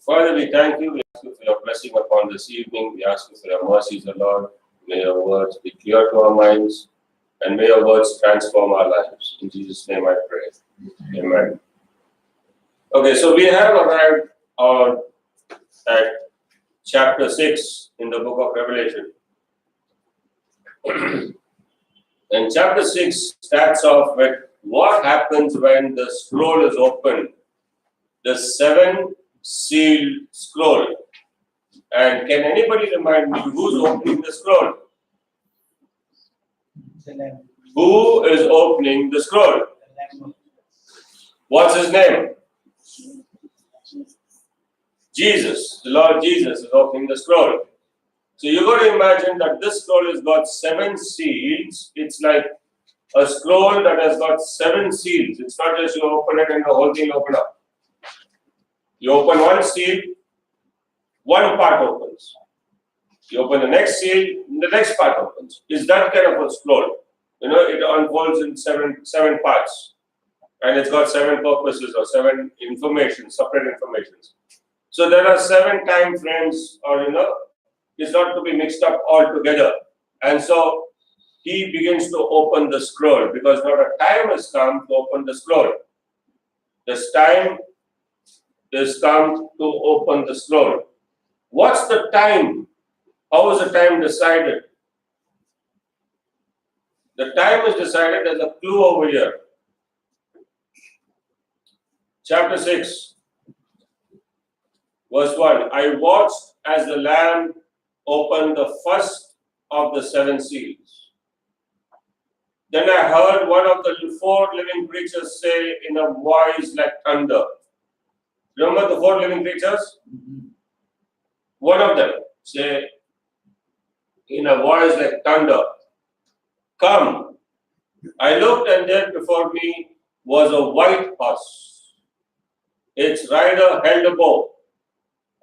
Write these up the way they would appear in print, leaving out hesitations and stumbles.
Father, we thank you. We ask you for your blessing upon this evening. We ask you for your mercies, O Lord. May your words be clear to our minds, and may your words transform our lives. In Jesus' name I pray. Amen. Okay, so we have arrived at chapter 6 in the book of Revelation. And chapter 6 starts off with what happens when the scroll is opened, the 7-sealed scroll. And can anybody remind me who's opening the scroll? Who is opening the scroll? What's his name? Jesus. The Lord Jesus is opening the scroll. So you got to imagine that this scroll has got 7 seals. It's like a scroll that has got 7 seals. It's not just you open it and the whole thing open up. You open one seal, one part opens. You open the next seal, the next part opens. It's that kind of a scroll. You know, it unfolds in seven parts. And it's got 7 purposes or 7 information, separate informations. So there are 7 time frames, or it's not to be mixed up all together. And so he begins to open the scroll because now the time has come to open the scroll. This time is come to open the scroll. What's the time? How is the time decided? The time is decided as a clue over here. Chapter 6, verse 1. I watched as the Lamb opened the first of the 7 seals. Then I heard one of the 4 living creatures say in a voice like thunder. Remember the 4 living creatures? One of them say in a voice like thunder, "Come." I looked, and there before me was a white horse. Its rider held a bow,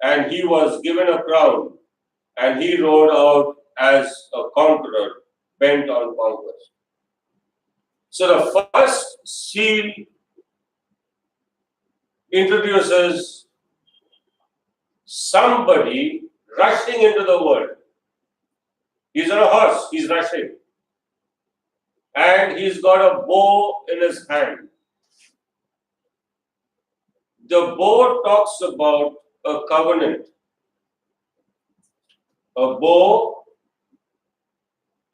and he was given a crown, and he rode out as a conqueror bent on conquest. So the first seal introduces somebody rushing into the world. He's on a horse, he's rushing. And he's got a bow in his hand. The bow talks about a covenant. A bow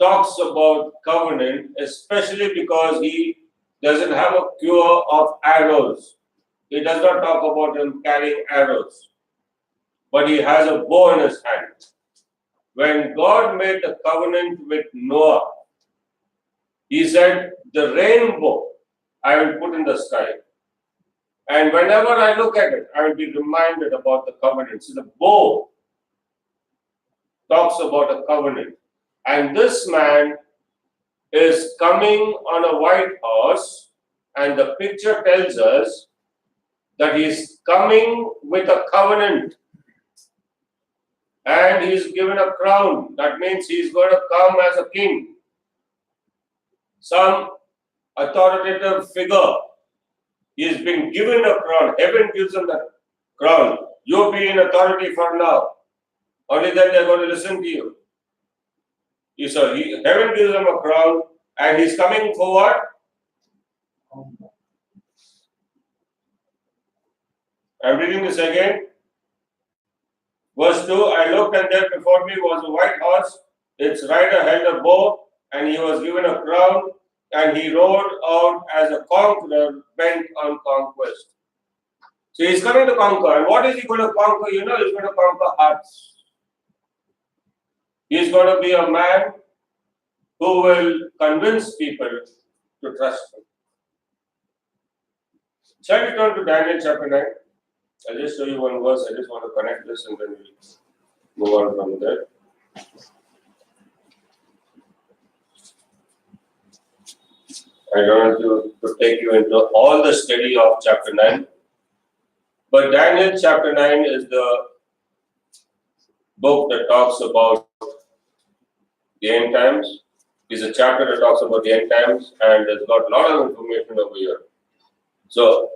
talks about covenant, especially because he doesn't have a cure of arrows. He does not talk about him carrying arrows, but he has a bow in his hand. When God made the covenant with Noah, he said, "The rainbow I will put in the sky. And whenever I look at it, I will be reminded about the covenant." So the bow talks about a covenant. And this man is coming on a white horse, and the picture tells us that he is coming with a covenant. And he is given a crown. That means he is going to come as a king. Some authoritative figure. He has been given a crown. Heaven gives him that crown. You be in authority for now. Only then they are going to listen to you. Heaven gives him a crown, and he's coming for what? I'm reading this again. Verse 2, I looked, and there before me was a white horse. Its rider held a bow, and he was given a crown, and he rode out as a conqueror bent on conquest. So he's coming to conquer. And what is he going to conquer? He's going to conquer hearts. He's going to be a man who will convince people to trust him. Shall we turn to Daniel chapter 9? I'll just show you one verse. I just want to connect this and then we'll move on from there. I don't want to take you into all the study of chapter 9. But Daniel chapter 9 is the book that talks about the end times. It's a chapter that talks about the end times, and it's got a lot of information over here. So,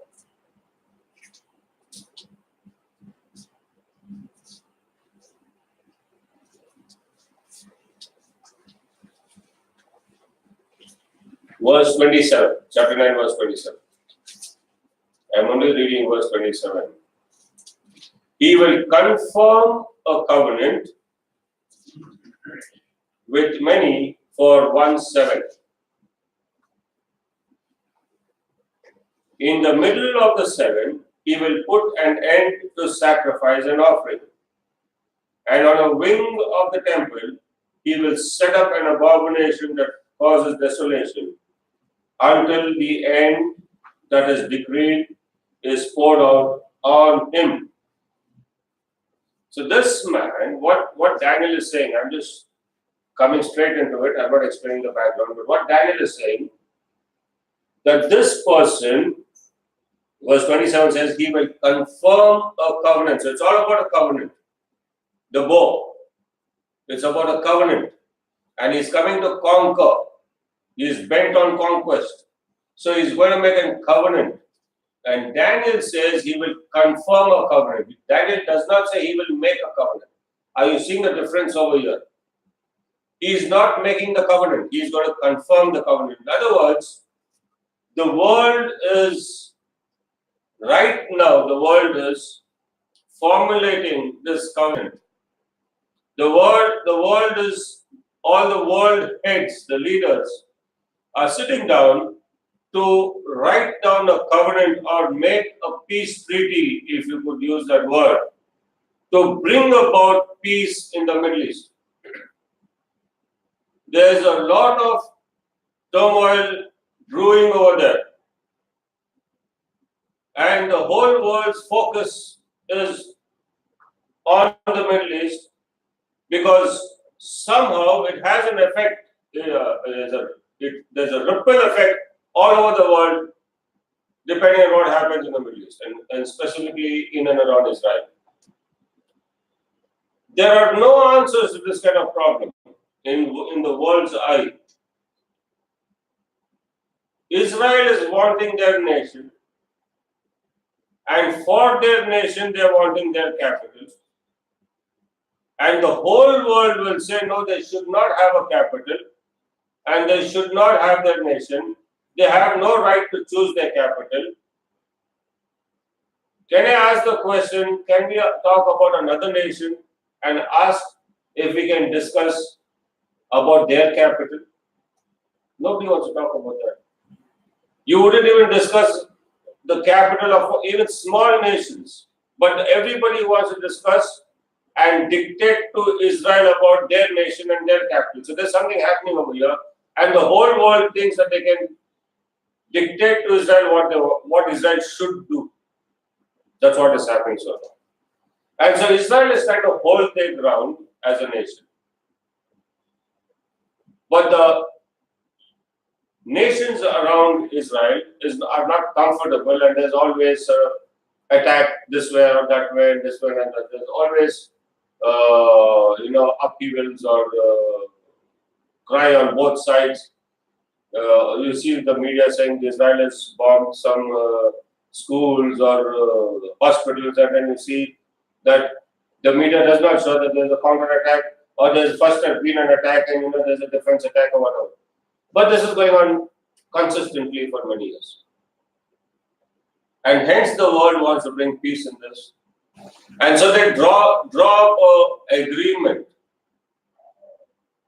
verse 27, chapter 9, verse 27. I'm only reading verse 27. He will confirm a covenant with many for 1/7. In the middle of the 7, he will put an end to sacrifice and offering. And on a wing of the temple, he will set up an abomination that causes desolation until the end that is decreed is poured out on him. So this man, what Daniel is saying, I'm just coming straight into it, I'm not explaining the background, but what Daniel is saying, that this person, verse 27 says, he will confirm a covenant. So it's all about a covenant. The bow. It's about a covenant. And he's coming to conquer. He's bent on conquest. So he's going to make a covenant. And Daniel says he will confirm a covenant. Daniel does not say he will make a covenant. Are you seeing the difference over here? He is not making the covenant. He is going to confirm the covenant. In other words, the world is, right now, the world is formulating this covenant. The world is, all the world heads, the leaders, are sitting down to write down a covenant or make a peace treaty, if you could use that word, to bring about peace in the Middle East. There's a lot of turmoil brewing over there. And the whole world's focus is on the Middle East because somehow it has an effect, there's a ripple effect all over the world depending on what happens in the Middle East and specifically in and around Israel. There are no answers to this kind of problem in the world's eye. Israel is wanting their nation, and for their nation they are wanting their capital. And the whole world will say, no, they should not have a capital, and they should not have their nation. They have no right to choose their capital. Can I ask the question, can we talk about another nation and ask if we can discuss about their capital? Nobody wants to talk about that. You wouldn't even discuss the capital of even small nations, but everybody wants to discuss and dictate to Israel about their nation and their capital. So there's something happening over here, and the whole world thinks that they can dictate to Israel what Israel should do. That's what is happening so far. And so Israel is trying to hold their ground as a nation. But the nations around Israel are not comfortable, and there's always attack this way or that way, and this way and that. There's always upheavals or cry on both sides. You see the media saying Israel has bombed some schools or hospitals, and then you see that the media does not show that there's a counter attack or there's first been an attack and there's a defense attack or whatever. But this is going on consistently for many years. And hence the world wants to bring peace in this. And so they draw up an agreement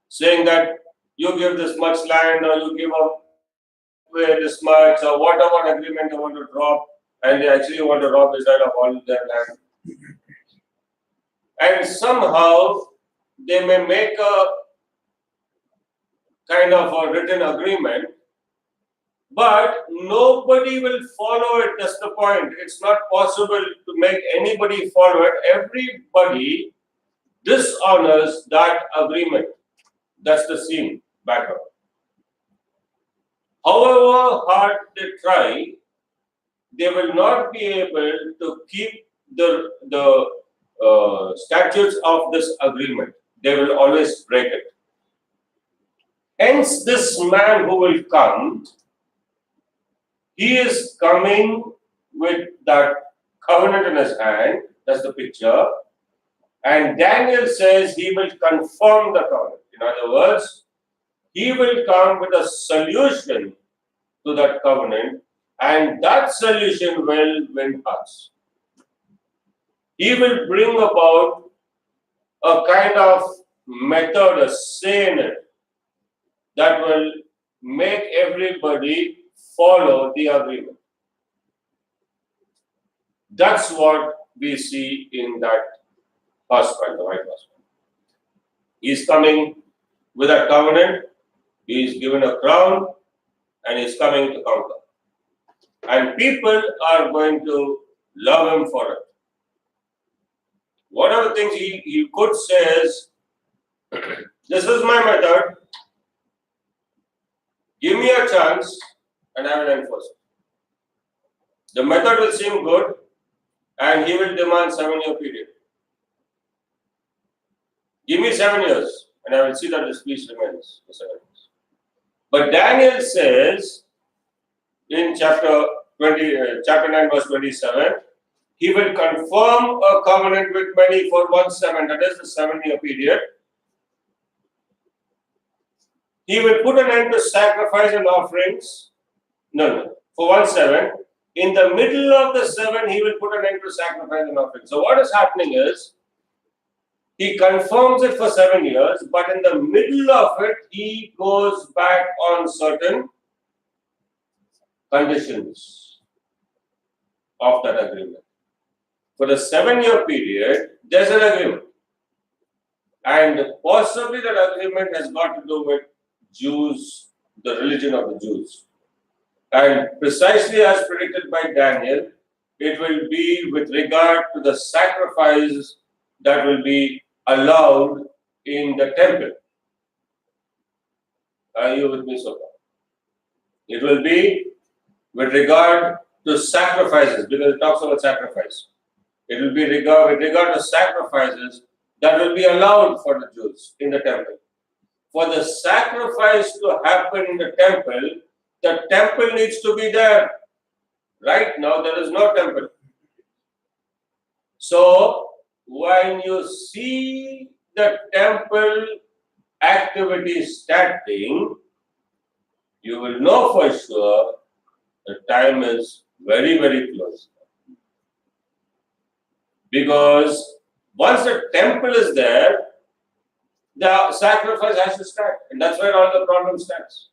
saying that you give this much land or you give away this much or whatever agreement they want to drop, and they actually want to rob Israel of all their land. And somehow they may make a kind of a written agreement, but nobody will follow it. That's the point. It's not possible to make anybody follow it. Everybody dishonors that agreement. That's the scene background. However hard they try, they will not be able to keep the statutes of this agreement. They will always break it. Hence, this man who will come, he is coming with that covenant in his hand. That's the picture. And Daniel says he will confirm the covenant. In other words, he will come with a solution to that covenant, and that solution will win hearts. He will bring about a kind of method, a say in it, that will make everybody follow the agreement. That's what we see in that horseman, the white horseman. He's coming with a covenant, he's given a crown, and he's coming to conquer. And people are going to love him for it. One of the things he could say is, this is my method, give me a chance, and I will enforce it. The method will seem good, and he will demand 7-year period. Give me 7 years, and I will see that this peace remains for 7 years. But Daniel says in chapter 9, verse 27, he will confirm a covenant with many for 1/7, that is the 7-year period. He will put an end to sacrifice and offerings. No, for 1/7. In the middle of the 7, he will put an end to sacrifice and offerings. So what is happening is, he confirms it for 7 years, but in the middle of it, he goes back on certain conditions of that agreement. For the 7-year period, there's an agreement. And possibly that agreement has got to do with Jews, the religion of the Jews. And precisely as predicted by Daniel, it will be with regard to the sacrifice that will be allowed in the temple. Are you with me so far? It will be with regard to sacrifices, because it talks about sacrifice. It will be with regard to sacrifices that will be allowed for the Jews in the temple. For the sacrifice to happen in the temple needs to be there. Right now, there is no temple. So, when you see the temple activity starting, you will know for sure the time is very, very close. Because once the temple is there, the sacrifice has to start. And that's where all the problem starts.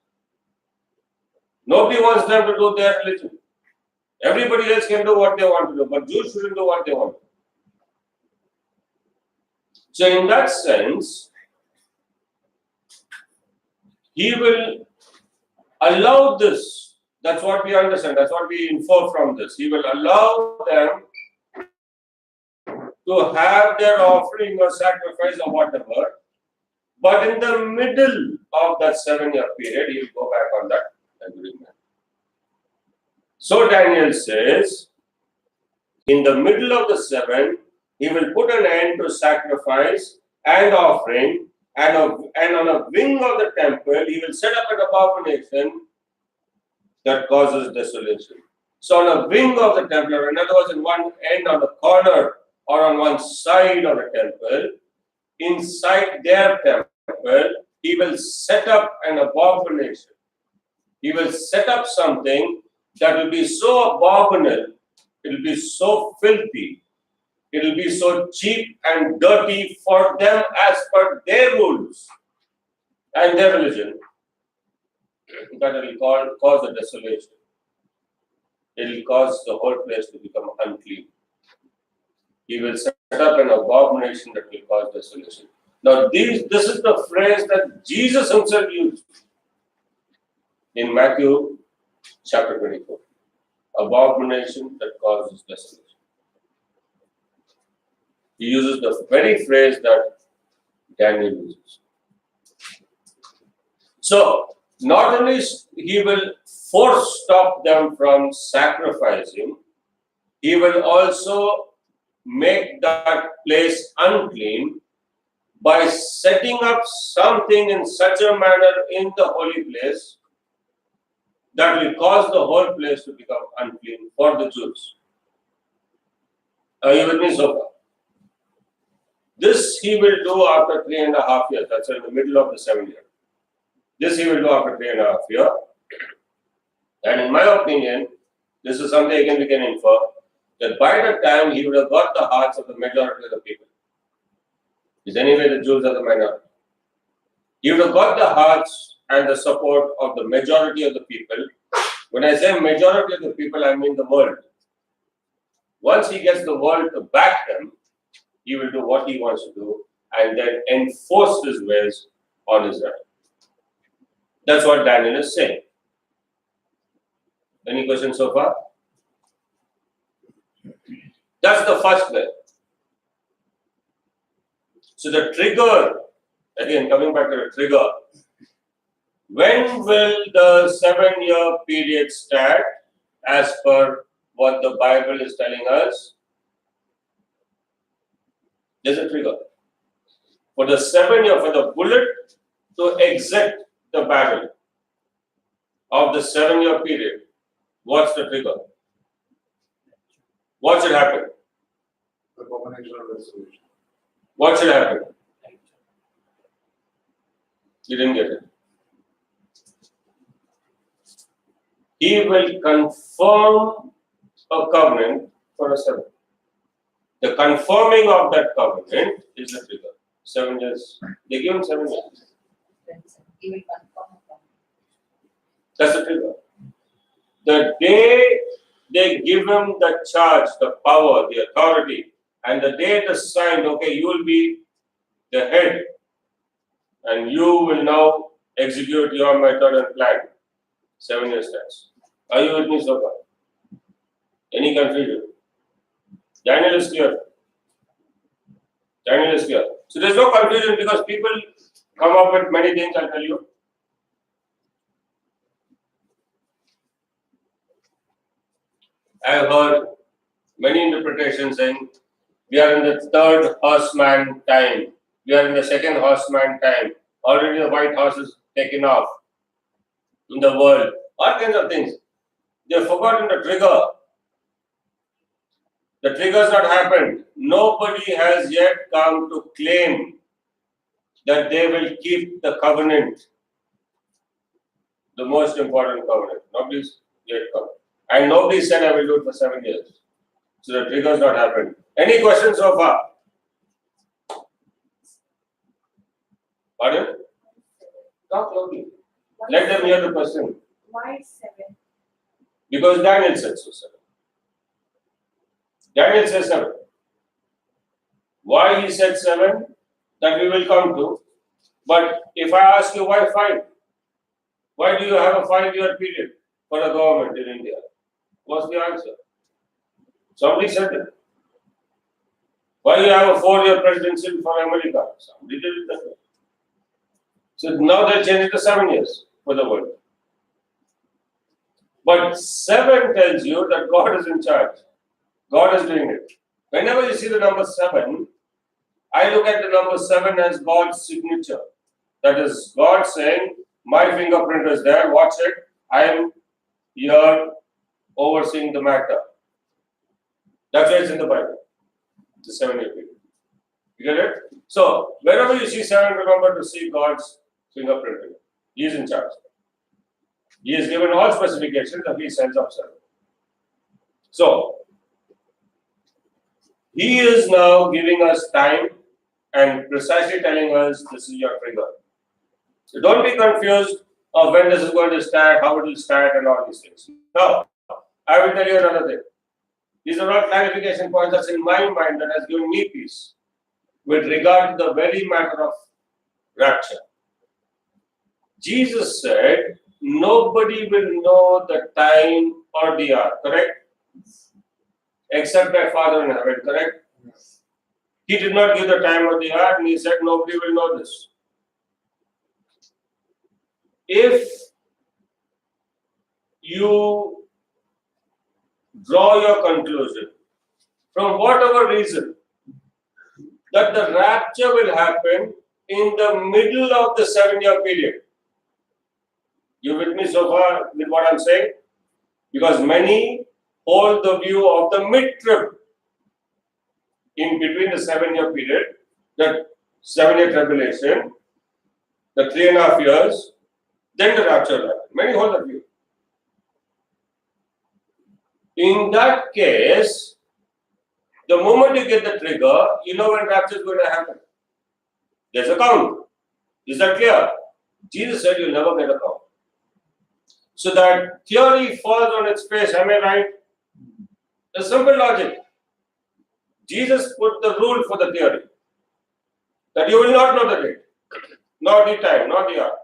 Nobody wants them to do their religion. Everybody else can do what they want to do, but Jews shouldn't do what they want. So in that sense, he will allow this. That's what we understand. That's what we infer from this. He will allow them to have their offering or sacrifice or whatever. But in the middle of that 7-year period, he will go back on that agreement. So Daniel says, in the middle of the 7, he will put an end to sacrifice and offering, and on a wing of the temple, he will set up an abomination that causes desolation. So on a wing of the temple, or in other words, in one end, on the corner, or on one side of the temple, inside their temple, he will set up an abomination. He will set up something that will be so abominable, it will be so filthy, it will be so cheap and dirty for them as per their rules and their religion, that it will cause a desolation. It will cause the whole place to become unclean. He will set up an abomination that will cause desolation. Now, this is the phrase that Jesus himself used in Matthew chapter 24. Abomination that causes desolation. He uses the very phrase that Daniel uses. So, not only he will stop them from sacrificing, he will also make that place unclean by setting up something in such a manner in the holy place that will cause the whole place to become unclean for the Jews. Are you with me so far? This he will do after 3.5 years. That's in the middle of the 7 year. This he will do after 3.5 years. And in my opinion, this is something again we can infer, that by the time he would have got the hearts of the majority of the people. Is anyway the Jews are the minority. He would have got the hearts and the support of the majority of the people. When I say majority of the people, I mean the world. Once he gets the world to back him, he will do what he wants to do and then enforce his ways on Israel. That's what Daniel is saying. Any questions so far? That's the first way. So the trigger, again coming back to the trigger, when will the 7-year period start as per what the Bible is telling us? There's a trigger. For the 7-year, for the bullet to exit the battle of the 7-year period, what's the trigger? What should happen? The combination of resolution. What should happen? You didn't get it. He will confirm a covenant for a 7. The confirming of that covenant is the trigger. 7 years. They give him 7 years. He will confirm. That's the trigger. The day they give him the charge, the power, the authority, and the day it is signed, okay, you will be the head, and you will now execute your method and plan. 7 years starts. Are you with me so far? Any confusion? Daniel is clear. Daniel is clear. So there's no confusion because people come up with many things, I'll tell you. I have heard many interpretations saying we are in the 3rd horseman time. We are in the 2nd horseman time. Already the white horse is taken off in the world. All kinds of things. They have forgotten the trigger. The trigger has not happened. Nobody has yet come to claim that they will keep the covenant. The most important covenant. Nobody's yet come. And nobody said I will do it for 7 years. So the trigger has not happened. Any questions so far? Pardon? Talk loudly. Let them hear the question. Why 7? Because Daniel said so, 7. Daniel says 7. Why he said 7? That we will come to. But if I ask you why 5? Why do you have a 5-year period for a government in India? What's the answer? Somebody said it. Why do you have a 4-year presidency for America? Somebody did it that way. So now they changed it to 7 years for the world. But 7 tells you that God is in charge. God is doing it. Whenever you see the number 7, I look at the number 7 as God's signature. That is God saying, my fingerprint is there, watch it. I am here overseeing the matter. That's why it's in the Bible. The 7-year period. You get it? So, wherever you see 7, remember to see God's fingerprint. He is in charge. He has given all specifications that he sends up 7. So, he is now giving us time and precisely telling us this is your trigger. So don't be confused of when this is going to start, how it will start, and all these things. Now, I will tell you another thing. These are all clarification points that's in my mind that has given me peace with regard to the very matter of rapture. Jesus said, nobody will know the time or the hour, correct? Except my Father in heaven, correct? He did not give the time or the hour, and he said nobody will know this. If you draw your conclusion from whatever reason that the rapture will happen in the middle of the 7-year period, you with me so far with what I'm saying? Because many hold the view of the mid-trib in between the 7-year period, the 7-year tribulation, the 3.5 years, then the rapture will happen. Many hold that view. In that case, the moment you get the trigger, you know when rapture is going to happen. There's a count. Is that clear? Jesus said you'll never get a count. So that theory falls on its face. Am I right? A simple logic. Jesus put the rule for the theory that you will not know the date, not the time, not the hour.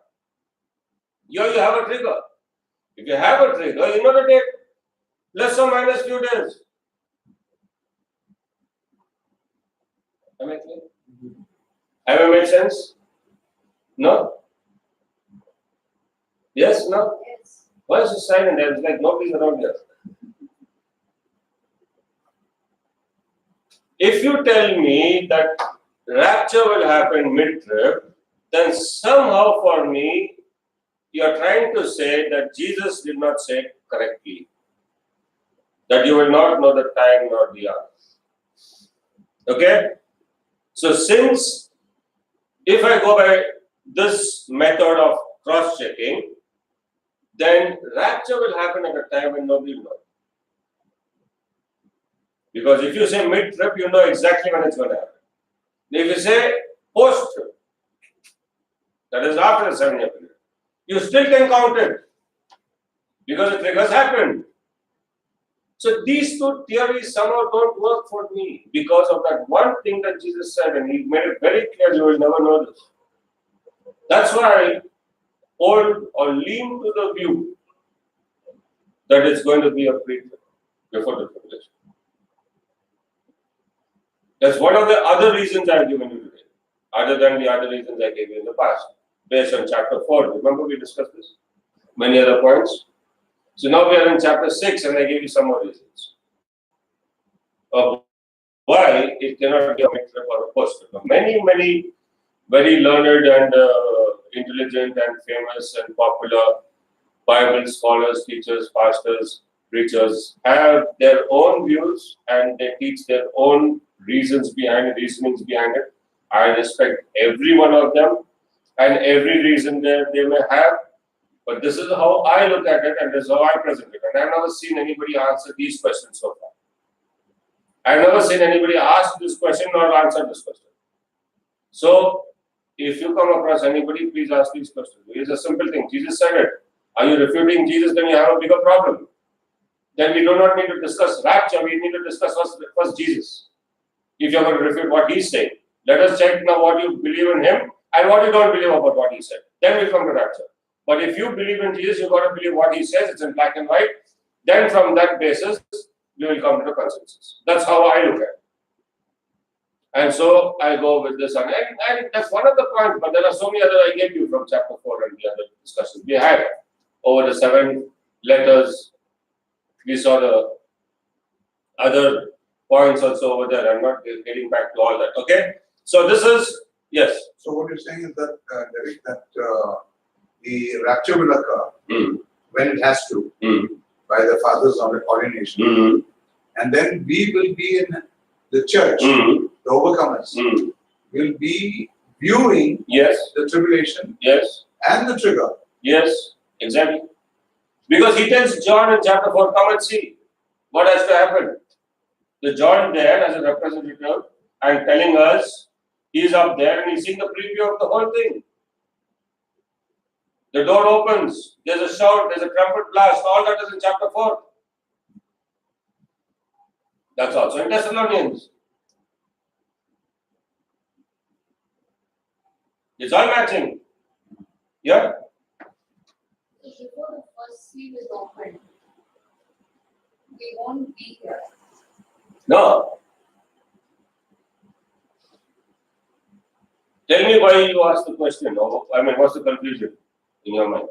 Here you have a trigger. If you have a trigger, you know the date, plus or minus few days. Am I clear? Have I made sense? No? Yes? No? Yes. Why is it silent? It's like nobody's around here. If you tell me that rapture will happen mid-trib, then somehow for me, you are trying to say that Jesus did not say it correctly. That you will not know the time nor the hour. Okay? So since, if I go by this method of cross-checking, then rapture will happen at a time when nobody will know. Because if you say mid-trib, you know exactly when it's going to happen. If you say post-trib, that is after the 7-year period, you still can count it because the triggers happened. So these two theories somehow don't work for me because of that one thing that Jesus said, and he made it very clear you will never know this. That's why I hold or lean to the view that it's going to be a pre-trib before the tribulation. That's one of the other reasons I've given you today, other than the other reasons I gave you in the past, based on chapter 4. Remember we discussed this? Many other points. So now we are in chapter 6 and I gave you some more reasons of why it cannot be a mid-trib or a post-trib. Many very learned and intelligent and famous and popular Bible scholars, teachers, pastors, preachers have their own views and they teach their own reasonings behind it. I respect every one of them and every reason they may have, but this is how I look at it and this is how I present it. And I've never seen anybody answer these questions so far. I've never seen anybody ask this question or answer this question. So, if you come across anybody, please ask these questions. It is a simple thing. Jesus said it. Are you refuting Jesus? Then you have a bigger problem. Then we do not need to discuss rapture. We need to discuss first Jesus. If you're going to refute what he's saying, let us check now what you believe in him and what you don't believe about what he said. Then we'll come to rapture. But if you believe in Jesus, you've got to believe what he says. It's in black and white. Then from that basis, we will come to the consensus. That's how I look at it. And so I go with this, and that's one of the points, but there are so many other I gave you from chapter 4 and the other discussions we had over the 7 letters. We saw the other points also over there. I'm not getting back to all that. Okay? So this is, yes. So what you're saying is that, Derek, that the rapture will occur when it has to by the Father's ordination. And then we will be in the church, the overcomers, will be viewing the tribulation and the trigger. Yes, exactly. Because he tells John in chapter 4, come and see what has to happen. The John there as a representative and telling us he's up there and he's seeing the preview of the whole thing. The door opens, there's a shout, there's a trumpet blast, all that is in chapter 4. That's also in Thessalonians. It's all matching. Yeah? Before the first seal is opened, we won't be here. No. Tell me why you asked the question. I mean, what's the confusion in your mind?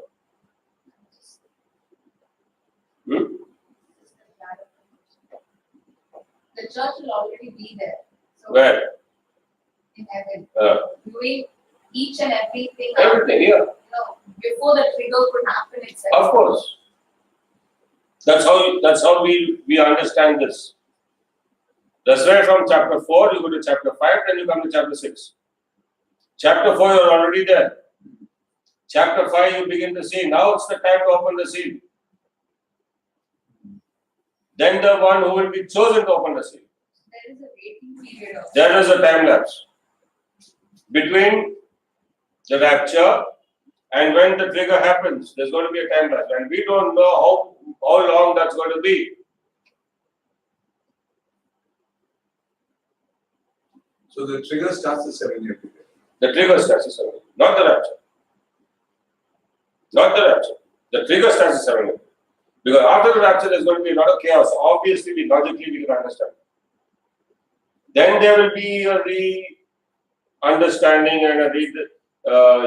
The church will already be there. So Where? in heaven. Doing each and everything. Everything, yeah. No, before the trigger could happen itself. Of course. That's how we understand this. That's right from chapter 4, you go to chapter 5, then you come to chapter 6. Chapter 4, you're already there. Chapter 5, you begin to see. Now it's the time to open the seal. Then the one who will be chosen to open the seal. There is a waiting period of. There is a time lapse between the rapture and when the trigger happens. There's going to be a time lapse, and we don't know how long that's going to be. So the trigger starts the 7-year period. The trigger starts the 7 years, not the rapture. Not the rapture. The trigger starts the 7 years. Because after the rapture, there's going to be a lot of chaos. Obviously, logically, we can understand. Then there will be a re-understanding and a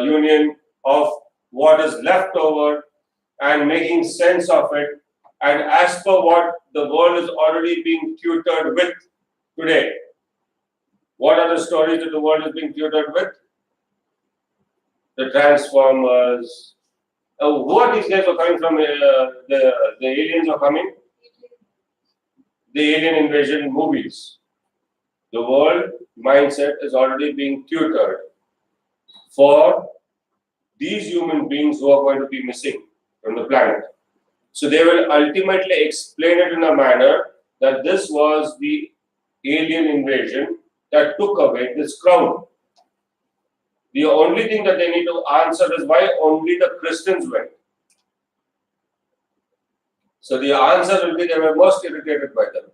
union of what is left over and making sense of it. And as per what the world is already being tutored with today. What are the stories that the world is being tutored with? The Transformers. Who are these guys who are coming from? The aliens are coming? The alien invasion movies. The world mindset is already being tutored for these human beings who are going to be missing from the planet. So they will ultimately explain it in a manner that this was the alien invasion that took away this crown. The only thing that they need to answer is why only the Christians went. So the answer will be they were most irritated by them.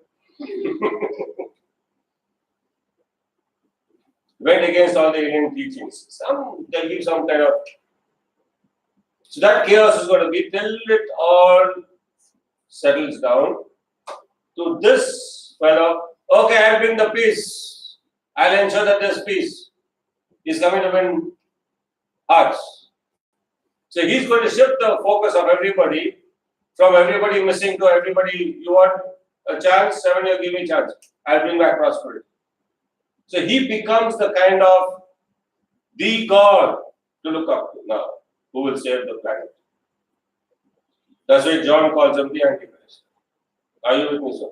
Went against all the alien teachings. They'll give some kind of. So that chaos is going to be till it all settles down to this fellow. Okay, I'll bring the peace. I'll ensure that there's peace. He's coming to win hearts. So he's going to shift the focus of everybody from everybody missing to everybody. You want a chance? 7 years, give me a chance. I'll bring back prosperity. So he becomes the kind of the God to look up to now, who will save the planet. That's why John calls him the Antichrist. Are you with me, sir?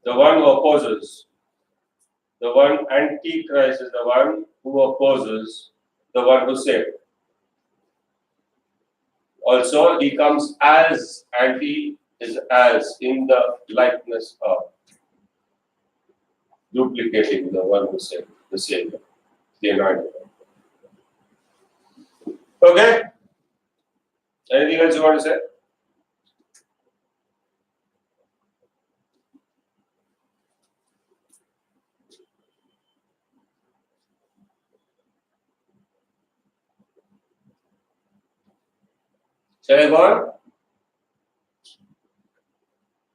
The one who opposes. The one Antichrist is the one who opposes the one who saved. Also, he comes as, and he is as in the likeness of, duplicating the one who saved, the Savior, the Anointed. Okay? Anything else you want to say? Shall I go on?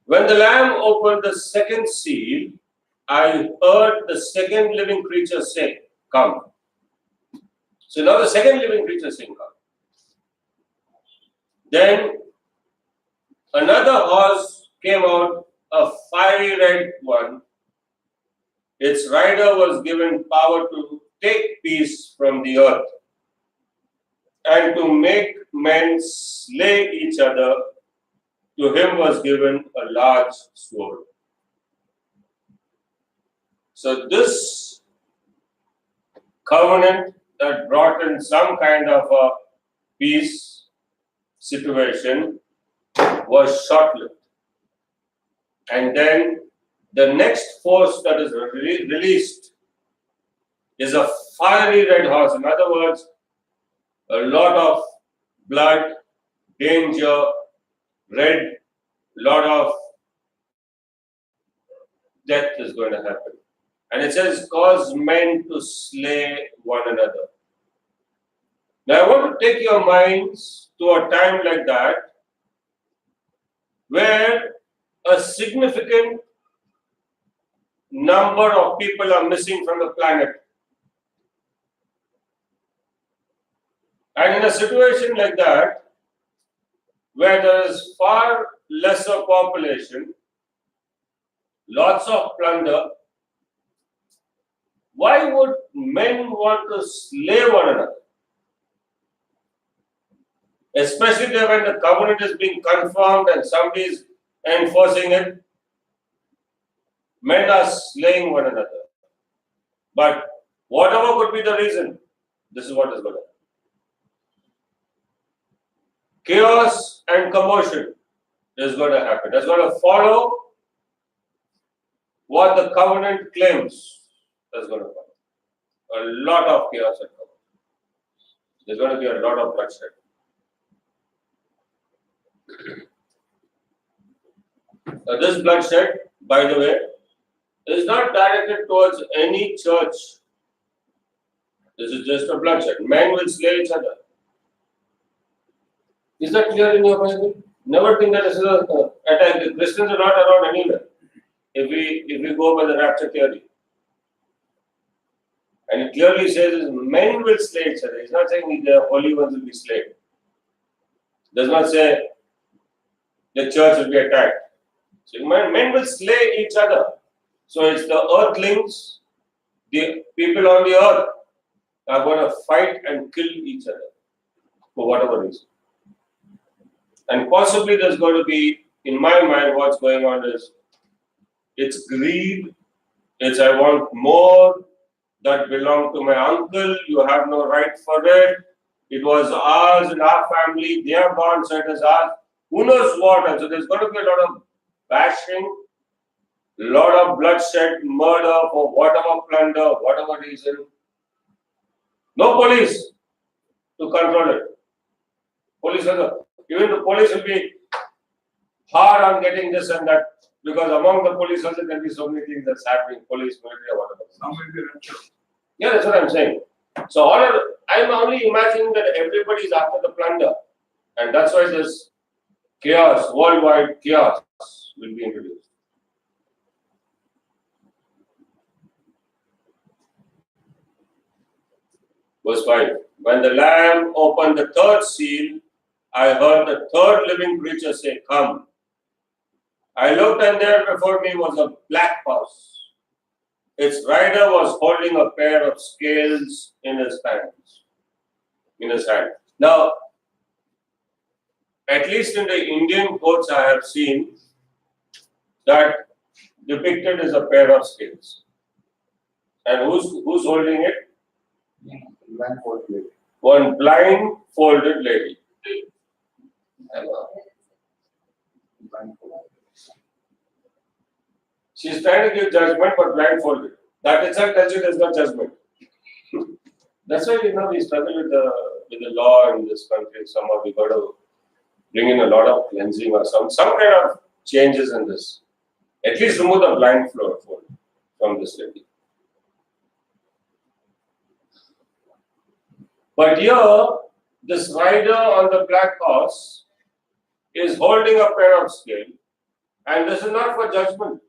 When the Lamb opened the second seal, I heard the second living creature say, "Come." So now the second living creature saying, "Come." Then another horse came out, a fiery red one. Its rider was given power to take peace from the earth and to make men slay each other. To him was given a large sword. So this covenant that brought in some kind of a peace situation was short-lived. And then the next force that is released is a fiery red horse. In other words, a lot of blood, danger, red, lot of death is going to happen. And it says, cause men to slay one another. Now I want to take your minds to a time like that where a significant number of people are missing from the planet. And in a situation like that, where there is far lesser population, lots of plunder, why would men want to slay one another? Especially when the covenant is being confirmed and somebody is enforcing it. Men are slaying one another. But whatever could be the reason, this is what is going to happen. Chaos and commotion is going to happen. That's going to follow what the covenant claims. That's going to follow. A lot of chaos at covenant. There's going to be a lot of bloodshed. This bloodshed, by the way, is not directed towards any church. This is just a bloodshed. Men will slay each other. Is that clear in your Bible? Never think that this is an attack. The Christians are not around anywhere. If we go by the rapture theory. And it clearly says men will slay each other. It's not saying the holy ones will be slain. It does not say the church will be attacked. So men will slay each other. So it's the earthlings, the people on the earth are going to fight and kill each other for whatever reason. And possibly there's going to be, in my mind, what's going on is it's greed, it's I want more that belonged to my uncle, you have no right for it. It was ours in our family, they are gone, so it is ours. Who knows what? And so there's going to be a lot of bashing, lot of bloodshed, murder for whatever plunder, whatever reason. No police to control it. Even the police will be hard on getting this and that because among the police also there will be so many things that's happening, police, military, or whatever. Some will be raptured. Yeah, that's what I'm saying. So I'm only imagining that everybody is after the plunder, and that's why this chaos, worldwide chaos, will be introduced. Verse 5. When the Lamb opened the third seal, I heard the third living creature say, "Come." I looked, and there before me was a black horse. Its rider was holding a pair of scales in his hand. Now, at least in the Indian courts I have seen that depicted is a pair of scales. And who's holding it? Blindfolded lady. One blindfolded lady. Blindfolded. She's trying to give judgment but blindfolded. That itself tells you there's no judgment. That's why we struggle with the law in this country. Somehow we got to bring in a lot of cleansing or some kind of changes in this. At least remove the blindfold from this lady. But here, this rider on the black horse is holding a pair of scales, and this is not for judgment.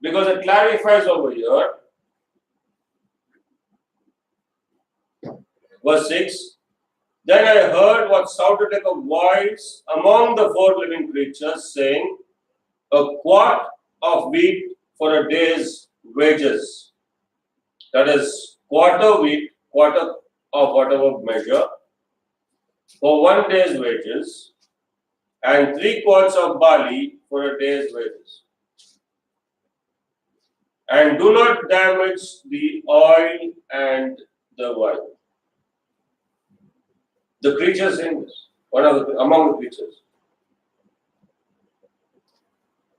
Because it clarifies over here, verse 6, then I heard what sounded like a voice among the four living creatures saying, a quart of wheat for a day's wages. That is, quarter wheat, quarter of whatever measure, for 1 day's wages, and 3 quarts of barley for a day's wages. And do not damage the oil and the wine. The creatures in this, among the creatures.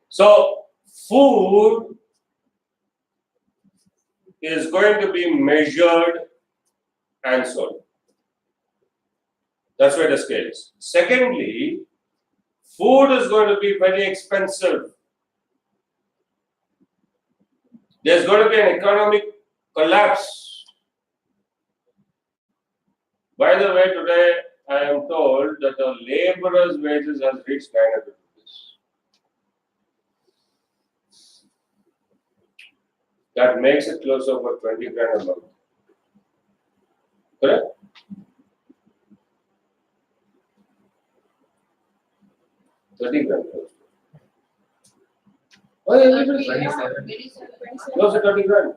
So, food is going to be measured and sold. That's where the scale is. Secondly, food is going to be very expensive. There's going to be an economic collapse. By the way, today I am told that the laborer's wages has reached 900 rupees. That makes it close to about 20 grand a month. Correct? $30 grand. Why a little bit? 27. Close to 30 grand.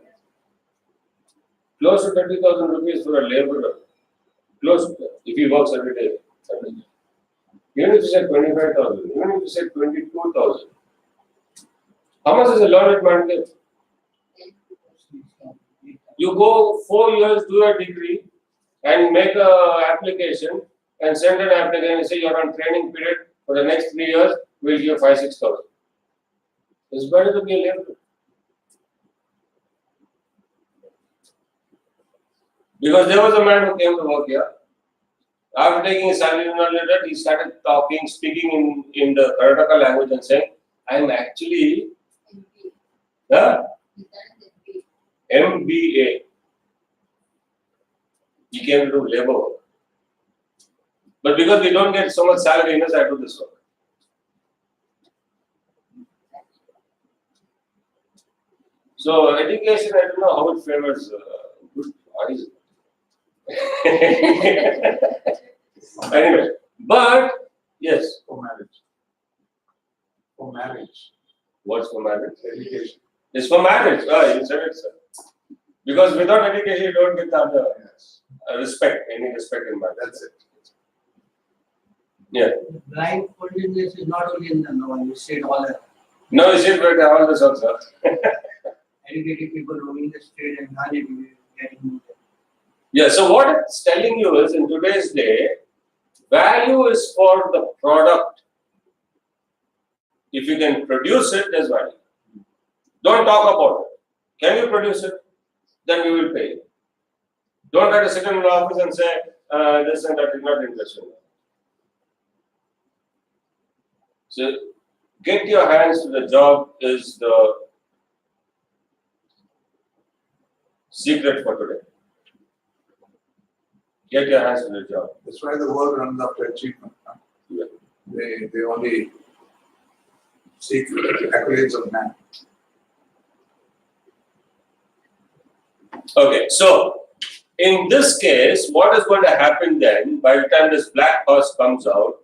Close to 30,000 rupees for a laborer. Close to, if he works every day. Even if you say 25,000, even if you say 22,000. How much does a learned man get? You go 4 years, do a degree, and make an application, and send an application and say you're on training period for the next 3 years, we'll give 5,000-6,000. It's better to be a laborer. Because there was a man who came to work here. After taking his salary and all that, he started speaking in the Karnataka language and saying, I am actually MBA. He came to do labor work. But because we don't get so much salary, I do this work. So education, I don't know how it favors good boys. Anyway, but yes. For marriage. For marriage. What's for marriage? Education. It's for marriage. Oh, you said it, sir. Because without education, you don't get the other respect, any respect in marriage. That's it. Yeah. Blindfoldedness is not only in the no, you said all the No, you see, but all this also. educated people roaming the street and not getting. Yeah, so what it's telling you is in today's day, value is for the product. If you can produce it, there's value. Don't talk about it. Can you produce it? Then we will pay you. Don't try to sit in the office and say this and that is not interesting. So get your hands to the job is the secret for today. Get your hands to the job. That's why the world runs after achievement. Huh? Yeah. They only seek accolades of man. Okay, so in this case, what is going to happen then, by the time this black horse comes out,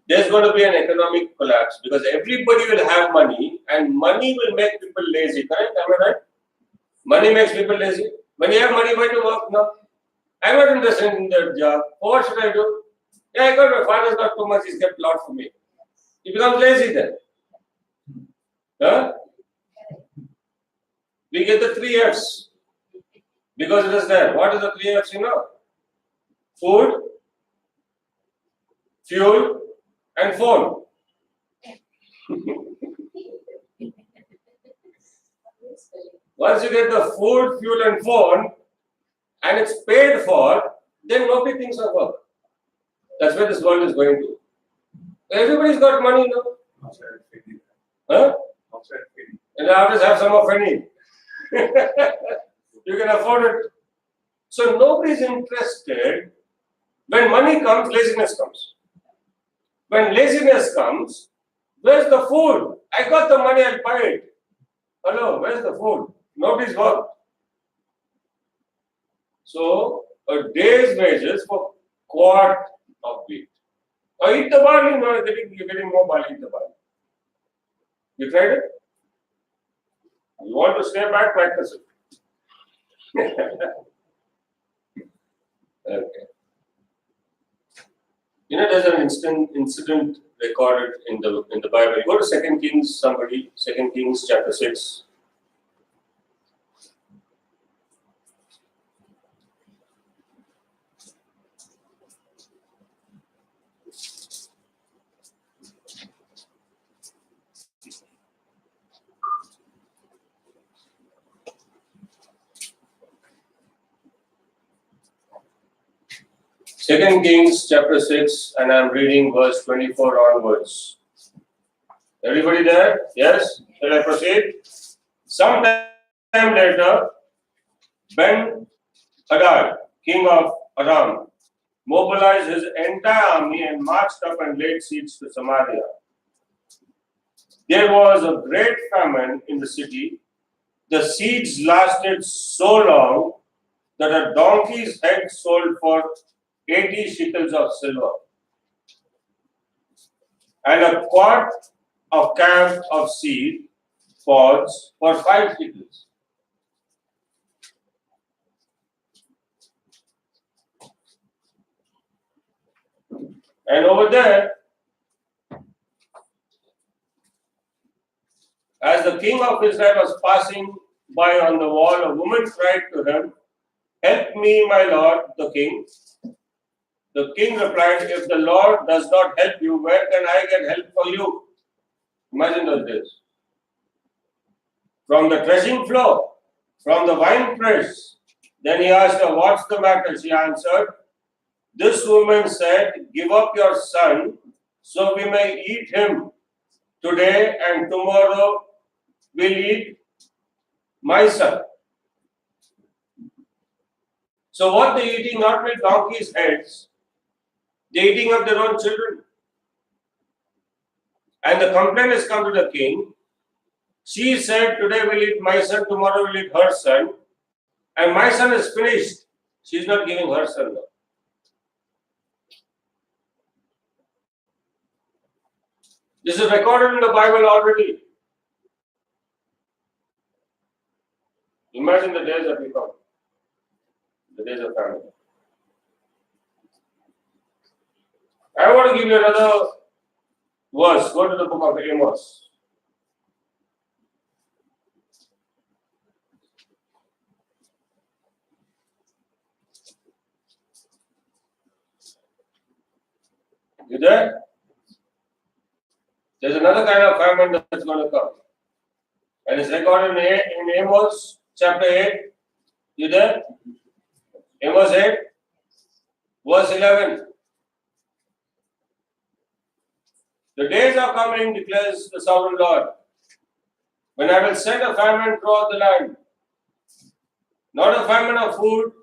there's going to be an economic collapse because everybody will have money and money will make people lazy, correct? Am I right? Money makes people lazy. When you have money, why to work now? I'm not interested in that job. What should I do? Yeah, I got my father's got too much, he's kept a lot for me. He becomes lazy then. Huh? We get the 3 F's. Because it is there. What is the 3 F's, you know? Food, fuel, and phone. Once you get the food, fuel, and phone, and it's paid for, then nobody thinks of work. That's where this world is going to. Everybody's got money now. Outside feeding. Huh? Outside feeding. And I always have some of any. You can afford it. So nobody's interested. When money comes, laziness comes. When laziness comes, where's the food? I got the money, I'll buy it. Hello, where's the food? Nobody's worked. So a day's wages for quart of wheat. Or eat the barley, no, you're getting more barley, eat the barley. You tried it? You want to stay back, practice it. Okay. You know, there's an incident recorded in the Bible. Go to 2 Kings, somebody, 2 Kings chapter 6. Second Kings chapter 6, and I'm reading verse 24 onwards. Everybody there? Yes? Shall I proceed? Sometime later, Ben-Hadad, king of Aram, mobilized his entire army and marched up and laid siege to Samaria. There was a great famine in the city. The siege lasted so long that a donkey's head sold for 80 shekels of silver, and a quart of camp of seed pods for 5 shekels. And over there, as the king of Israel was passing by on the wall, a woman cried to him, "Help me, my lord, the king." The king replied, if the Lord does not help you, where can I get help for you? Imagine those days. From the threshing floor, from the wine press. Then he asked her, what's the matter? She answered, this woman said, give up your son, so we may eat him today, and tomorrow we'll eat my son. So what they're eating, not with donkeys' heads, they're eating of their own children. And the complaint has come to the king. She said, today we'll eat my son, tomorrow we'll eat her son. And my son is finished. She's not giving her son now. This is recorded in the Bible already. Imagine the days that we come. The days of famine. I want to give you another verse. Go to the book of Amos. You there? There's another kind of famine that's going to come. And it's recorded in Amos chapter 8. You there? Amos 8, verse 11. The days are coming, declares the sovereign Lord, when I will send a famine throughout the land. Not a famine of food.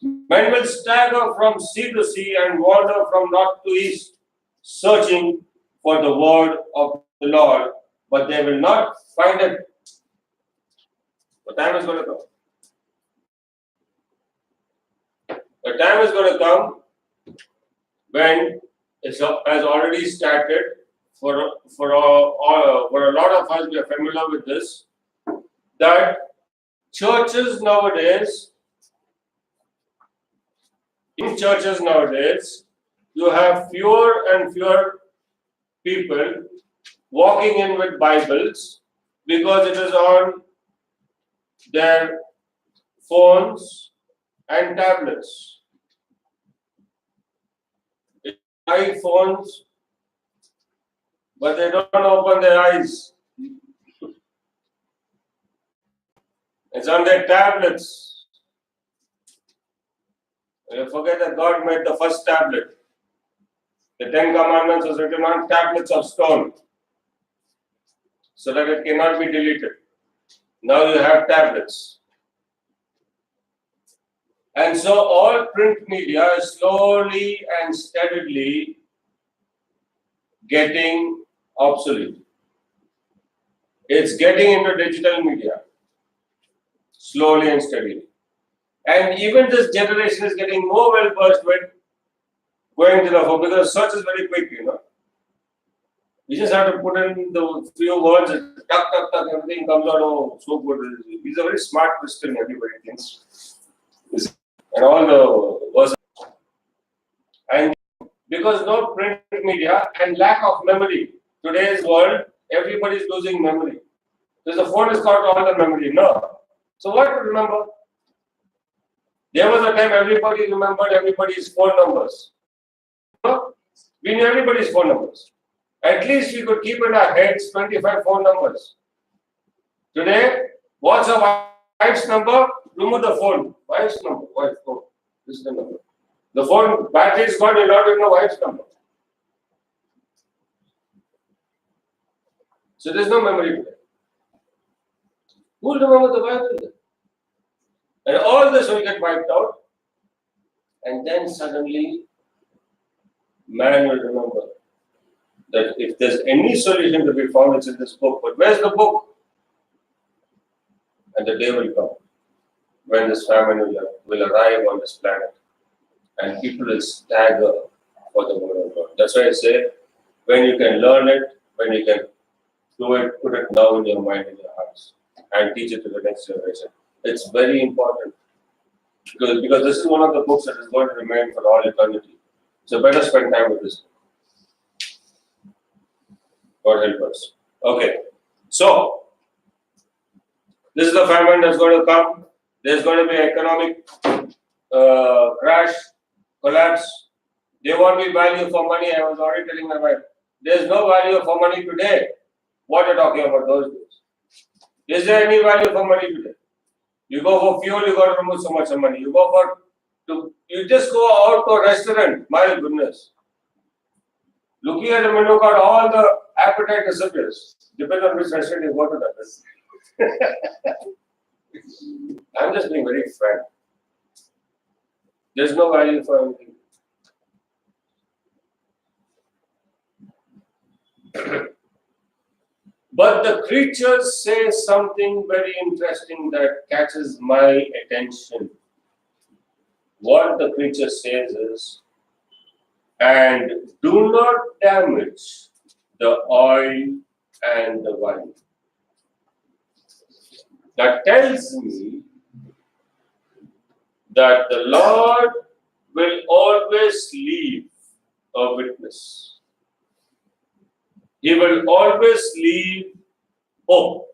Men will stagger from sea to sea and wander from north to east, searching for the word of the Lord, but they will not find it. The time is going to come. The time is going to come when it has already started. For a lot of us, we are familiar with this, that churches nowadays, in churches nowadays, you have fewer and fewer people walking in with Bibles because it is on their phones and tablets. iPhones, but they don't open their eyes. It's on their tablets. You forget that God made the first tablet. The 10 Commandments was written on tablets of stone so that it cannot be deleted. Now you have tablets. And so all print media is slowly and steadily getting obsolete. It's getting into digital media, slowly and steadily. And even this generation is getting more well versed with going to the phone because search is very quick, you know. You just have to put in the few words, and tuck, everything comes out, oh, so good. He's a very smart Christian, everybody thinks. And all the verses. And because no print media and lack of memory, today's world, everybody is losing memory. Because the phone has got all the memory. No. So what to remember? There was a time everybody remembered everybody's phone numbers. No? We knew everybody's phone numbers. At least we could keep in our heads 25 phone numbers. Today, what's a wife's number? Remove the phone. Wife's number. Wife's phone. This is the number. The phone battery is gone, you're not even know wife's number. So there's no memory today. Who will remember the Bible then? And all this will get wiped out. And then suddenly, man will remember that if there's any solution to be found, it's in this book. But where's the book? And the day will come when this famine will arrive on this planet. And people will stagger for the word of God. That's why I say, when you can learn it, when you can do it, put it now in your mind, in your hearts, and teach it to the next generation. It's very important. Because this is one of the books that is going to remain for all eternity. So better spend time with this. God help us. Okay. So, this is the famine that's going to come. There's going to be economic crash. collapse. They want me value for money. I was already telling my wife, there's no value for money today. What are you talking about those days? Is there any value for money today? You go for fuel, you got to remove so much of money. You just go out to a restaurant. My goodness. Looking at the menu card, all the appetite disappears. Depends on which restaurant you go to that. I'm just being very frank. There's no value for anything. But the creatures say something very interesting that catches my attention. What the creature says is, and do not damage the oil and the wine. That tells me that the Lord will always leave a witness. He will always leave hope.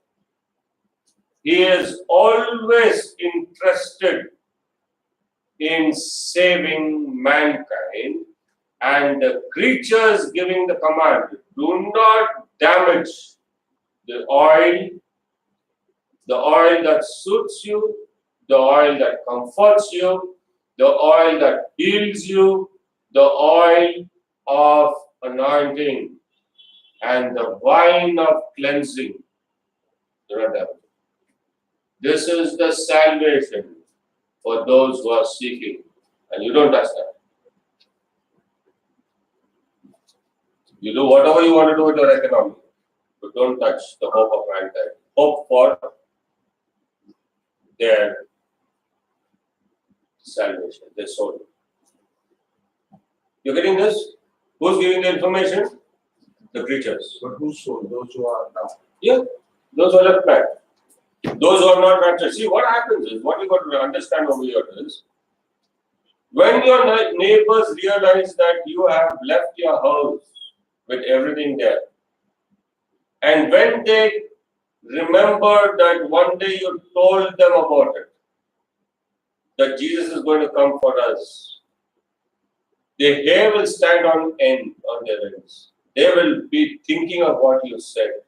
He is always interested in saving mankind, and the creatures giving the command, do not damage the oil that suits you, the oil that comforts you, the oil that heals you, the oil of anointing, and the wine of cleansing. Do not damage. This is the salvation for those who are seeking, and you don't touch that. You do whatever you want to do with your economy, but don't touch the hope of mankind. Hope for their salvation, their soul. You're getting this? Who's giving the information? The creatures. But whose soul? Those who are now. Yeah, those who are left back. Those who are not raptured. See, what happens is, what you got to understand over here is, when your neighbors realize that you have left your house with everything there, and when they remember that one day you told them about it, that Jesus is going to come for us, their hair will stand on end on their ends. They will be thinking of what you said.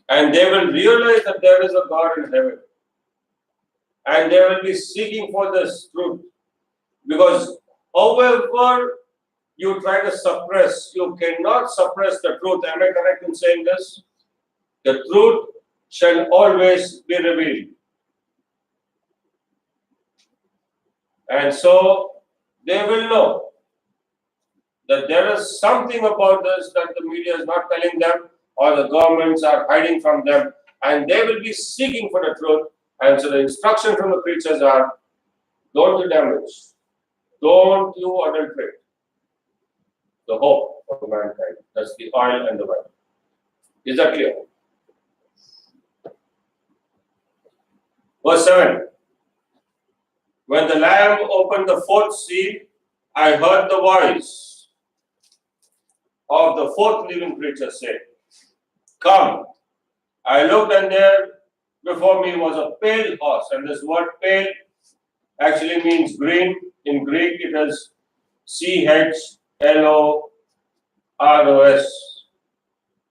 And they will realize that there is a God in heaven. And they will be seeking for this truth. Because however you try to suppress, you cannot suppress the truth. Am I correct in saying this? The truth shall always be revealed. And so they will know that there is something about this that the media is not telling them, or the governments are hiding from them, and they will be seeking for the truth. And so the instruction from the preachers are, don't do damage. Don't you adulterate the hope of mankind. That's the oil and the wine. Is that clear? Verse 7. When the Lamb opened the fourth seal, I heard the voice of the fourth living creature say, come. I looked, and there before me was a pale horse. And this word pale actually means green. In Greek it is CHLOROS,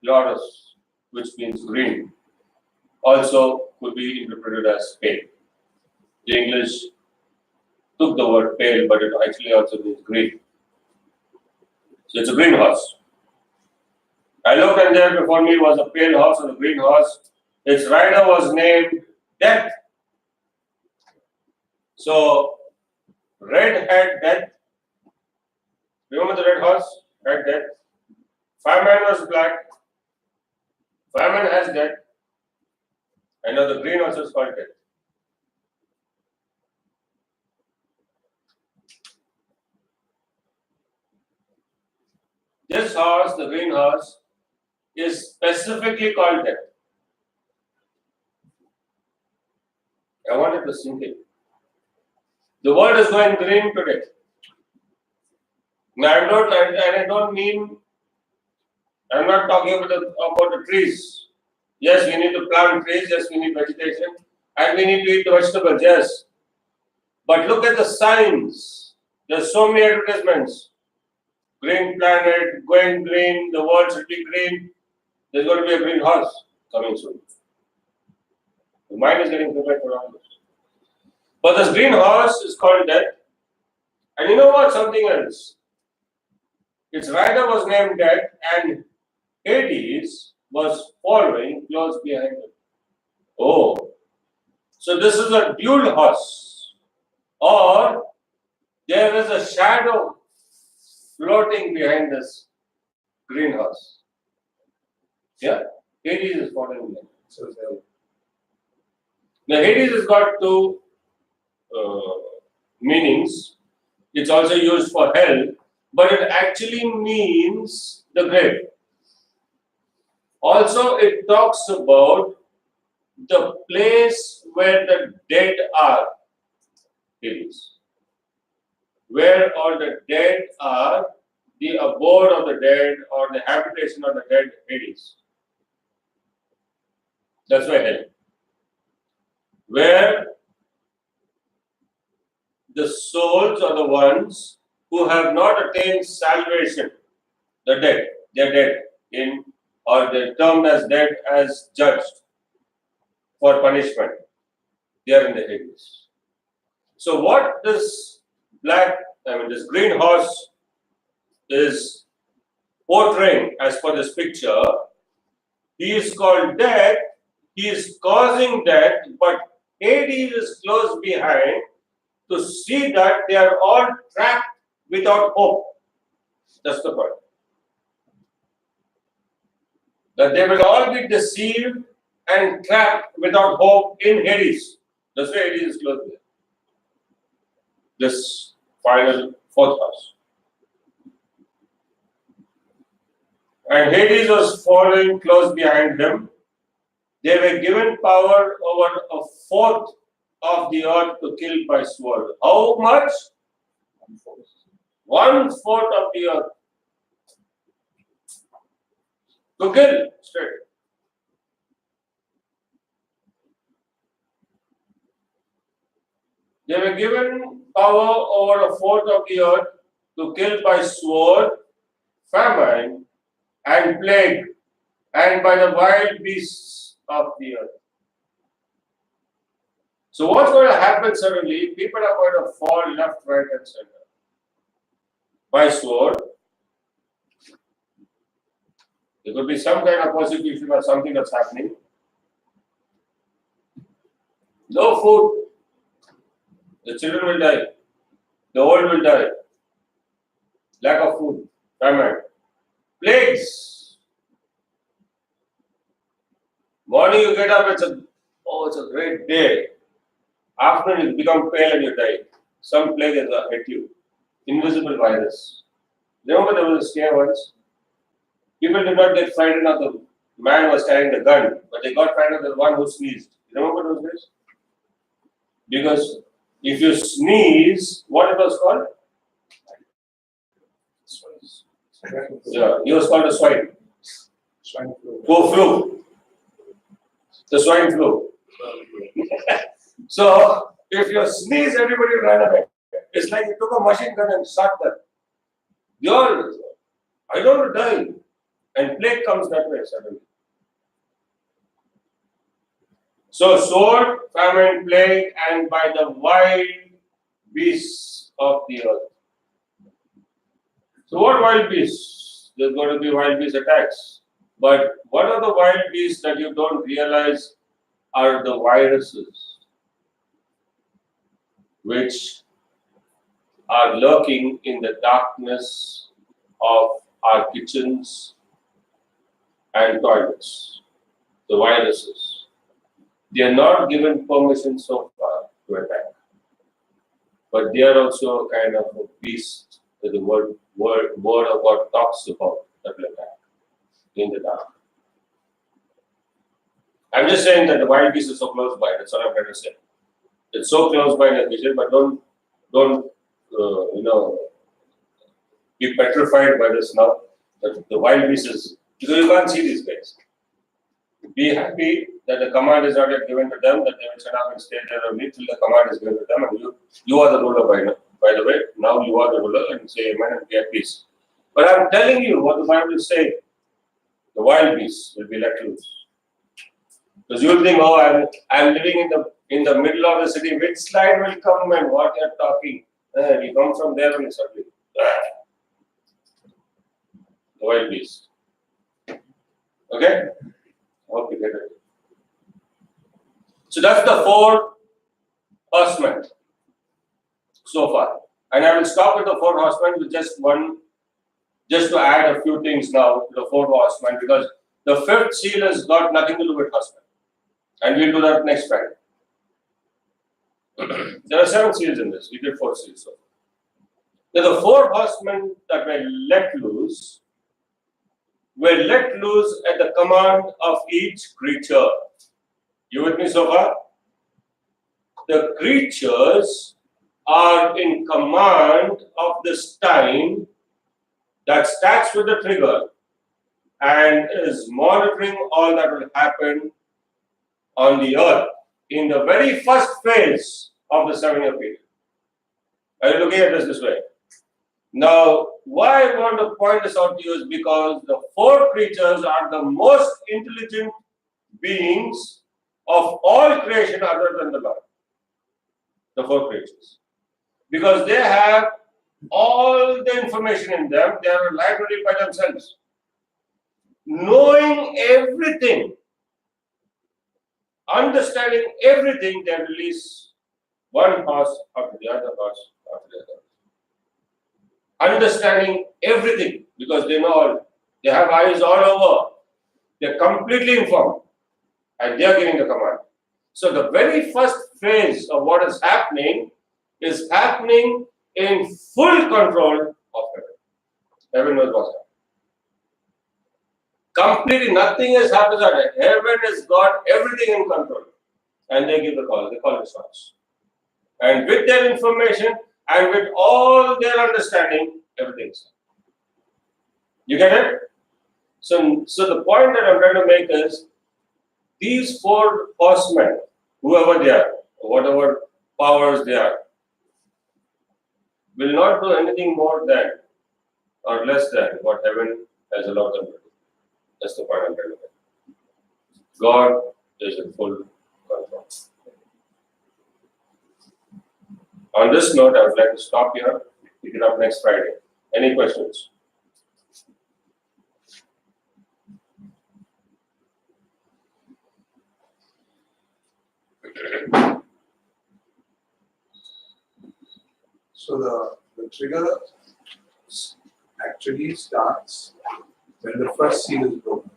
Loros, which means green. Also could be interpreted as pale. The English took the word pale, but it actually also means green. So it's a green horse. I looked, and there before me was a pale horse and a green horse. Its rider was named Death. So, red had death. Remember the red horse? Had death. Fireman was black. Fireman has death. And now the green horse is called death. This horse, the green horse, is specifically called death. I wanted to sink in. The world is going green today. Now, I'm not talking about the trees. Yes, we need to plant trees. Yes, we need vegetation. And we need to eat the vegetables. Yes. But look at the signs There's so many advertisements. Green planet, going green, the world should be green. There's going to be a green horse coming soon. The mind is getting prepared for all this. But this green horse is called death. And you know what? Something else. Its rider was named Death, and Hades was following close behind him. Oh, so this is a dual horse, or there is a shadow floating behind this green horse. Yeah, Hades is following him. Now, Hades has got two meanings. It's also used for hell, but it actually means the grave. Also, it talks about the place where the dead are. Hades. Where all the dead are, the abode of the dead or the habitation of the dead, Hades. That's why hell. Where the souls are the ones who have not attained salvation, the dead, they're dead in, or they're termed as dead as judged for punishment. They are in the Hades. So what this this green horse is portraying as per this picture, he is called death, he is causing death, but Hades is close behind to see that they are all trapped without hope. That's the point. That they will all be deceived and trapped without hope in Hades. That's why Hades is close there. This final fourth house. And Hades was following close behind him. They were given power over a fourth of the earth to kill by sword. How much? 1/4 of the earth. To kill straight. They were given power over a fourth of the earth to kill by sword, famine, and plague, and by the wild beasts of the earth. So what's going to happen suddenly? People are going to fall left, right, and center. By sword. There could be some kind of persecution or something that's happening. No food. The children will die. The old will die. Lack of food. Famine. Plagues. Morning you get up, it's a great day. Afternoon you become pale and you die. Some plague has hit you. Invisible virus. Remember there was a scare once? People did not get frightened of the man who was carrying the gun, but they got frightened of the one who sneezed. You remember those days? Because if you sneeze, what it was called? Yeah, he was called a swine. Swine flu. Flu. The swine flu. So, if you sneeze, everybody run away. It's like you took a machine gun and shot them. I don't want to die. And plague comes that way suddenly. So, sword, famine, plague, and by the wild beasts of the earth. So, what wild beasts? There's going to be wild beast attacks. But what are the wild beasts that you don't realize are the viruses which are lurking in the darkness of our kitchens and toilets? The viruses. They are not given permission so far to attack. But they are also a kind of a beast that the word of God talks about that will attack in the dark. I'm just saying that the wild beast is so close by. That's all I'm trying to say. It's so close by in the vision, but don't be petrified by this now. That the wild beast is, because you can't see these guys. Be happy that the command is not yet given to them, that they will shut up and stay there only till the command is given to them, and you are the ruler by the way, now you are the ruler, and say amen and get peace. But I'm telling you what the Bible is saying. The wild beasts will be let loose. Because you'll think, oh, I'm living in the middle of the city. Which slide will come and what you're talking? You come from there only suddenly. The wild beast. Okay? Hope you get it. So that's the 4 horsemen so far. And I will stop with the 4 horsemen with just to add a few things now to the 4 horsemen, because the 5th seal has got nothing to do with horsemen. And we'll do that next Friday. There are 7 seals in this. We did 4 seals so far. Now the 4 horsemen that were let loose at the command of each creature. You with me so far? The creatures are in command of this time that starts with the trigger and is monitoring all that will happen on the earth in the very first phase of the 7-year period. Are you looking at this way? Now, why I want to point this out to you is because the 4 creatures are the most intelligent beings of all creation other than the Lord. The 4 creatures. Because they have all the information in them, they are a library by themselves. Knowing everything, understanding everything, they release one horse after the other horse after the other. Understanding everything, because they know all, they have eyes all over, they're completely informed, and they're giving the command. So the very first phase of what is happening in full control of heaven. Heaven knows what's happening. Completely nothing has happened. Heaven has got everything in control. And they give the call. They call the shots. And with their information and with all their understanding, everything's. You get it? So the point that I'm trying to make is these 4 horsemen, whoever they are, whatever powers they are, will not do anything more than or less than what heaven has allowed them to do. That's the point I'm trying to make. God is in full control. On this note, I would like to stop here, pick it up next Friday. Any questions? So the trigger actually starts when the first seal is broken.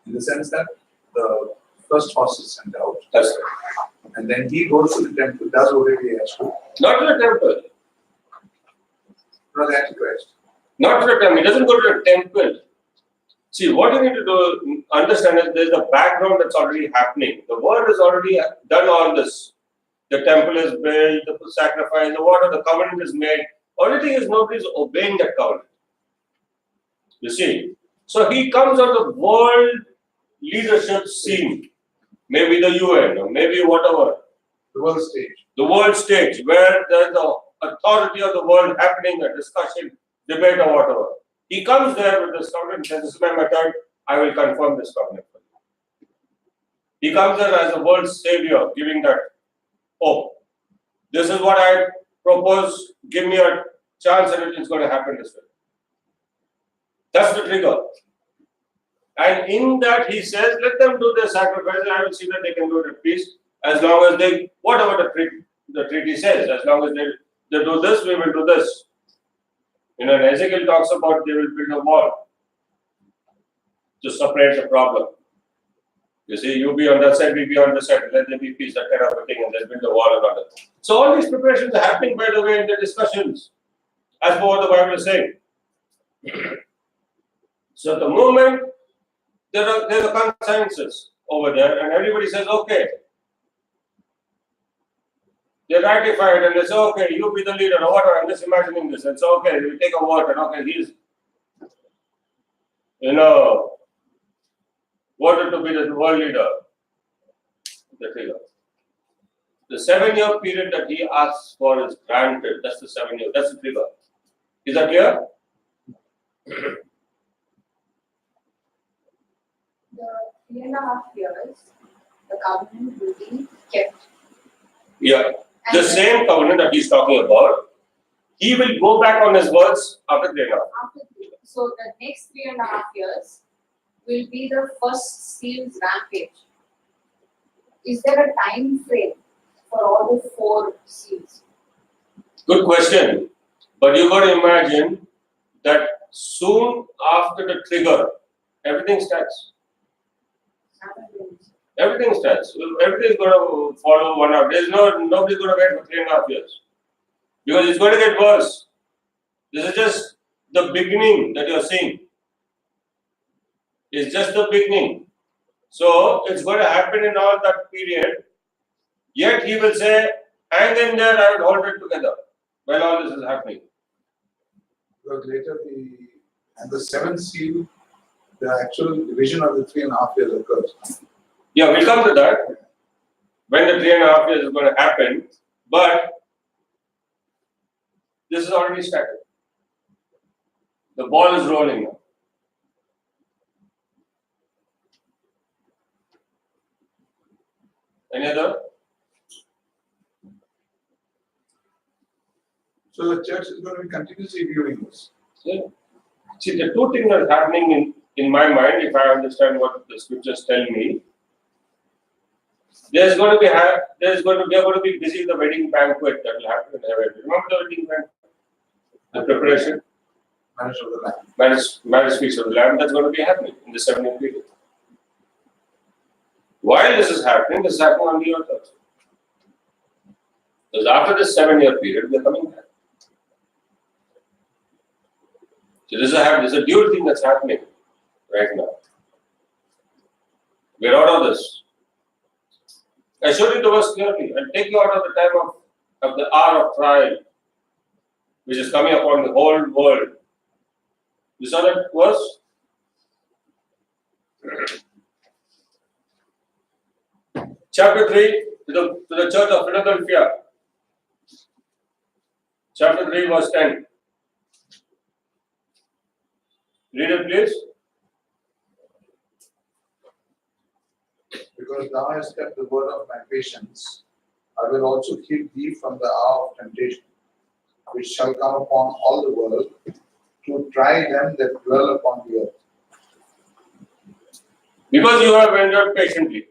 In the sense that the first horse is sent out. That's right. And then he goes to the temple, does whatever he has to. Not to the temple. No, the Antichrist. Not to the temple. He doesn't go to the temple. See, what you need to do, understand is there's a background that's already happening. The world has already done all this. The temple is built, the sacrifice, the water, the covenant is made. Only thing is nobody's obeying that covenant. You see? So he comes on the world leadership scene. Maybe the UN or maybe whatever. The world stage. The world stage where there's the authority of the world happening, a discussion, debate or whatever. He comes there with this covenant and says, this is my method, I will confirm this covenant for you. He comes there as a world savior, giving that hope. This is what I propose, give me a chance and it's going to happen this way. That's the trigger. And in that he says, let them do their sacrifice, and I will see that they can do it at peace, as long as they, whatever the treaty says, as long as they do this, we will do this. You know, and Ezekiel talks about they will build a wall to separate the problem. You see, you be on that side, we be on the side, let there be peace, that kind of a thing, and let's build a wall and all that. So all these preparations are happening, by the way, in the discussions, as per what the Bible is saying. So at the moment, there are consensus over there, and everybody says, okay. They ratified and they say, okay, you be the leader or whatever. I'm just imagining this. And so, okay, we take a vote and okay, he's, voted to be the world leader. The figure. The 7-year period that he asks for is granted. That's the 7 years. That's the trigger. Is that clear? The 3.5 years, the covenant will be kept. Yeah. The And same covenant that he's talking about, he will go back on his words after 3.5. after so the next 3.5 years will be the first seal's rampage. Is there a time frame for all the 4 seals? Good question. But you got to imagine that soon after the trigger, everything starts. Everything starts. Everything is going to follow 1 hour. Nobody's going to wait for 3.5 years. Because it's going to get worse. This is just the beginning that you're seeing. It's just the beginning. So it's going to happen in all that period. Yet he will say, hang in there, I will hold it together while all this is happening. Because later the 7th seal, the actual division of the 3.5 years occurs. Yeah, we'll come to that when the 3.5 years is going to happen. But this is already started. The ball is rolling now. Any other? So the church is going to be continuously viewing this. Yeah. See, the two things that are happening in my mind, if I understand what the scriptures tell me, we are going to be busy with the wedding banquet that will happen in heaven. Remember the wedding banquet? The preparation? Marriage of the Lamb. Marriage feast of the Lamb, that's going to be happening in the 7-year period. While this is happening on the earth also. Because after this 7-year period, we are coming back. So this is a dual thing that's happening right now. We're out of this. I showed you the verse clearly. I'll take you out of the time of the hour of trial, which is coming upon the whole world. You saw that verse? Chapter 3 to the church of Philadelphia. Chapter 3, verse 10. Read it, please. Because thou hast kept the word of my patience, I will also keep thee from the hour of temptation, which shall come upon all the world, to try them that dwell upon the earth. Because you have endured patiently.